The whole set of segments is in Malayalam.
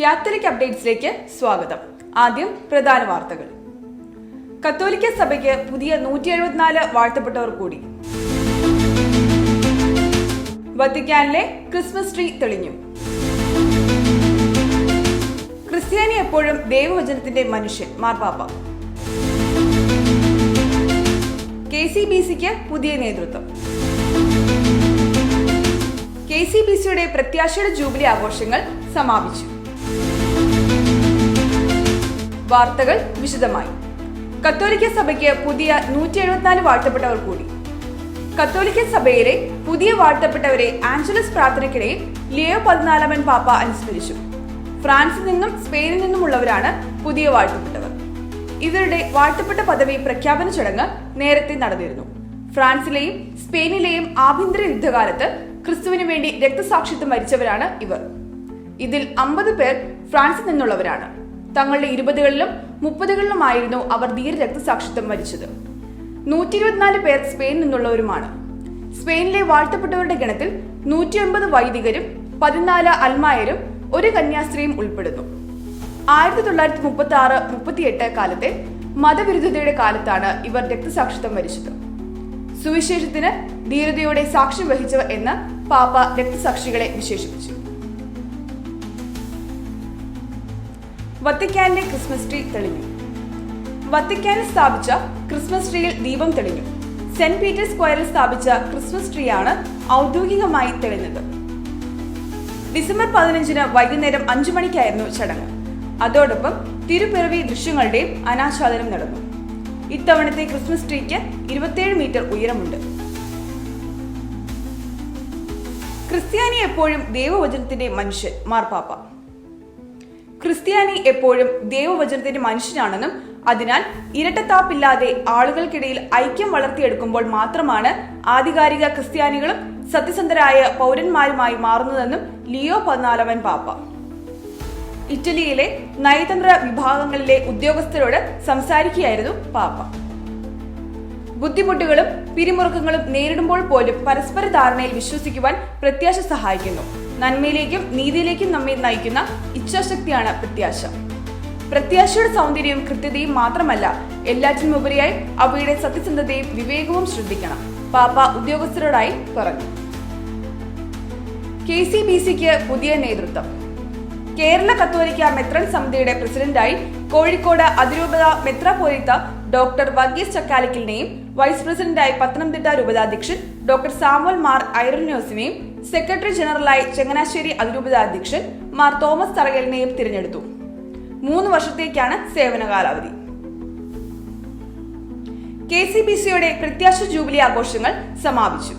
കാത്തലിക് അപ്ഡേറ്റ്സിലേക്ക് സ്വാഗതം. ആദ്യം പ്രധാന വാർത്തകൾ. കത്തോലിക്ക സഭയ്ക്ക് പുതിയ 174 വാഴ്ത്തപ്പെട്ടവർ കൂടി. വത്തിക്കാനിലെ ക്രിസ്മസ് ട്രീ തെളിഞ്ഞു. ക്രിസ്ത്യാനി എപ്പോഴും ദൈവവചനത്തിന്റെ മനുഷ്യൻ മാർപ്പാപ്പ. KCBCക്ക് പുതിയ നേതൃത്വം. KCBCയുടെ പ്രത്യാശയുടെ ജൂബിലി ആഘോഷങ്ങൾ സമാപിച്ചു. വാർത്തകൾ വിശദമായി. കത്തോലിക്ക സഭയ്ക്ക് പുതിയ 174 വാഴ്ത്തപ്പെട്ടവർ കൂടി. കത്തോലിക്ക സഭയിലെ പുതിയ വാഴ്ത്തപ്പെട്ടവരെ ആഞ്ചലസ് പ്രാർത്ഥനയ്ക്കിടയിൽ ലിയോ 14 പാപ്പ അനുസ്മരിച്ചു. ഫ്രാൻസിൽ നിന്നും സ്പെയിനിൽ നിന്നുമുള്ളവരാണ് പുതിയ വാഴ്ത്തപ്പെട്ടവർ. ഇവരുടെ വാഴ്ത്തപ്പെട്ട പദവി പ്രഖ്യാപന ചടങ്ങ് നേരത്തെ നടന്നിരുന്നു. ഫ്രാൻസിലെയും സ്പെയിനിലെയും ആഭ്യന്തര യുദ്ധകാലത്ത് ക്രിസ്തുവിന് വേണ്ടി രക്തസാക്ഷിത്വം വരിച്ചവരാണ് ഇവർ. ഇതിൽ 50 പേർ ഫ്രാൻസിൽ നിന്നുള്ളവരാണ്. തങ്ങളുടെ 20കളിലും 30കളിലുമായിരുന്നു അവർ ധീര രക്തസാക്ഷിത്വം വരിച്ചത്. 124 പേർ സ്പെയിനിൽ നിന്നുള്ളവരുമാണ്. സ്പെയിനിലെ വാഴ്ത്തപ്പെട്ടവരുടെ ഗണത്തിൽ 109 വൈദികരും 14 അൽമായരും ഒരു കന്യാസ്ത്രീയും ഉൾപ്പെടുന്നു. 1936-38 കാലത്തെ മതവിരുദ്ധതയുടെ കാലത്താണ് ഇവർ രക്തസാക്ഷിത്വം വരിച്ചത്. സുവിശേഷത്തിന് ധീരതയോടെ സാക്ഷ്യം വഹിച്ചവർ എന്ന് പാപ്പ രക്തസാക്ഷികളെ വിശേഷിപ്പിച്ചു. വത്തിക്കാനിലെ ക്രിസ്മസ് ട്രീ തെളിഞ്ഞു. വത്തിക്കാനിൽ സ്ഥാപിച്ച ക്രിസ്മസ് ട്രീയിൽ ദീപം തെളിഞ്ഞു. സെന്റ് പീറ്റേഴ്സ് സ്ക്വയറിൽ സ്ഥാപിച്ച ക്രിസ്മസ് ട്രീയാണ് ഔദ്യോഗികമായി തെളിഞ്ഞത്. ഡിസംബർ 15 വൈകുന്നേരം 5 മണിക്കായിരുന്നു ചടങ്ങ്. അതോടൊപ്പം തിരുപ്പിറവി ദൃശ്യങ്ങളുടെയും അനാച്ഛാദനം നടന്നു. ഇത്തവണത്തെ ക്രിസ്മസ് ട്രീക്ക് 27 മീറ്റർ ഉയരമുണ്ട്. ക്രിസ്ത്യാനി എപ്പോഴും ദൈവവചനത്തിന്റെ മനുഷ്യൻ മാർപ്പാപ്പ. ക്രിസ്ത്യാനി എപ്പോഴും ദൈവവചനത്തിന്റെ മനുഷ്യനാണെന്നും അതിനാൽ ഇരട്ടത്താപ്പില്ലാതെ ആളുകൾക്കിടയിൽ ഐക്യം വളർത്തിയെടുക്കുമ്പോൾ മാത്രമാണ് ആധികാരിക ക്രിസ്ത്യാനികളും സത്യസന്ധരായ പൗരന്മാരുമായി മാറുന്നതെന്നും ലിയോ 14 പാപ്പ. ഇറ്റലിയിലെ നയതന്ത്ര വിഭാഗങ്ങളിലെ ഉദ്യോഗസ്ഥരോട് സംസാരിക്കുകയായിരുന്നു പാപ്പ. ബുദ്ധിമുട്ടുകളും പിരിമുറുക്കങ്ങളും നേരിടുമ്പോൾ പോലും പരസ്പര ധാരണയിൽ വിശ്വസിക്കുവാൻ പ്രത്യാശ സഹായിക്കുന്നു. നന്മയിലേക്കും നീതിയിലേക്കും നമ്മെ നയിക്കുന്ന ഇച്ഛാശക്തിയാണ് പ്രത്യാശ. പ്രത്യാശയുടെ സൗന്ദര്യവും കൃത്യതയും മാത്രമല്ല, എല്ലാറ്റിനുമുപരിയായി അവയുടെ സത്യസന്ധതയും വിവേകവും ശ്രദ്ധിക്കണം, പാപ്പ ഉദ്യോഗസ്ഥരോടായി പറഞ്ഞു. KCBCക്ക് പുതിയ നേതൃത്വം. കേരള കത്തോലിക്ക മെത്രാൻ സമിതിയുടെ പ്രസിഡന്റായി കോഴിക്കോട് അതിരൂപത മെത്രാപ്പോലീത്ത ഡോക്ടർ വർഗീസ് ചക്കാലക്കലിനെയും വൈസ് പ്രസിഡന്റായി പത്തനംതിട്ട രൂപതാധ്യക്ഷൻ ഡോക്ടർ സാമുവൽ മാർ ഐറോനിയോസിനെയും സെക്രട്ടറി ജനറലായി ചങ്ങനാശ്ശേരി അതിരൂപത അധ്യക്ഷൻ മാർ തോമസ് തറകലിനെയും തിരഞ്ഞെടുത്തു. 3 വർഷത്തേക്കാണ് സേവന കാലാവധി. KCBCയുടെ പ്രത്യാശ ജൂബിലി ആഘോഷങ്ങൾ സമാപിച്ചു.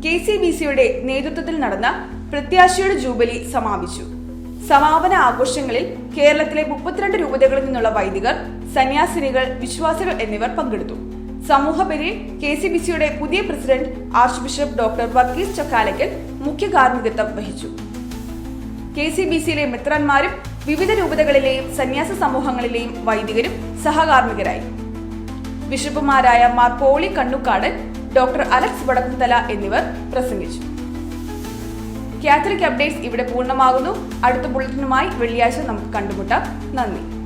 KCBCയുടെ നേതൃത്വത്തിൽ നടന്ന പ്രത്യാശയുടെ ജൂബിലി സമാപിച്ചു. സമാപന ആഘോഷങ്ങളിൽ കേരളത്തിലെ 32 രൂപതകളിൽ നിന്നുള്ള വൈദികർ, സന്യാസിനികൾ, വിശ്വാസികൾ എന്നിവർ പങ്കെടുത്തു. സമൂഹബലിയിൽ KCBCയുടെ പുതിയ president arch bishop doctor Varghese Chakkalakkal മുഖ്യ കാർമ്മികത്വം വഹിച്ചു. KCBCയിലെ മെത്രാന്മാരും വിവിധ രൂപതകളിലെയും സന്യാസ സമൂഹങ്ങളിലെയും വൈദികരും സഹകാർമ്മികരായി. ബിഷപ്പുമാരായ മാർ പോളി കണ്ണുക്കാടൻ, ഡോക്ടർ അലക്സ് വടക്കുംതല എന്നിവർ പ്രസംഗിച്ചു. കാത്തലിക് അപ്ഡേറ്റ്സ് ഇവിടെ പൂർണ്ണമാകുന്നു. അടുത്ത ബുള്ളറ്റിനുമായി വെള്ളിയാഴ്ച നമുക്ക് കണ്ടുമുട്ടാം. നന്ദി.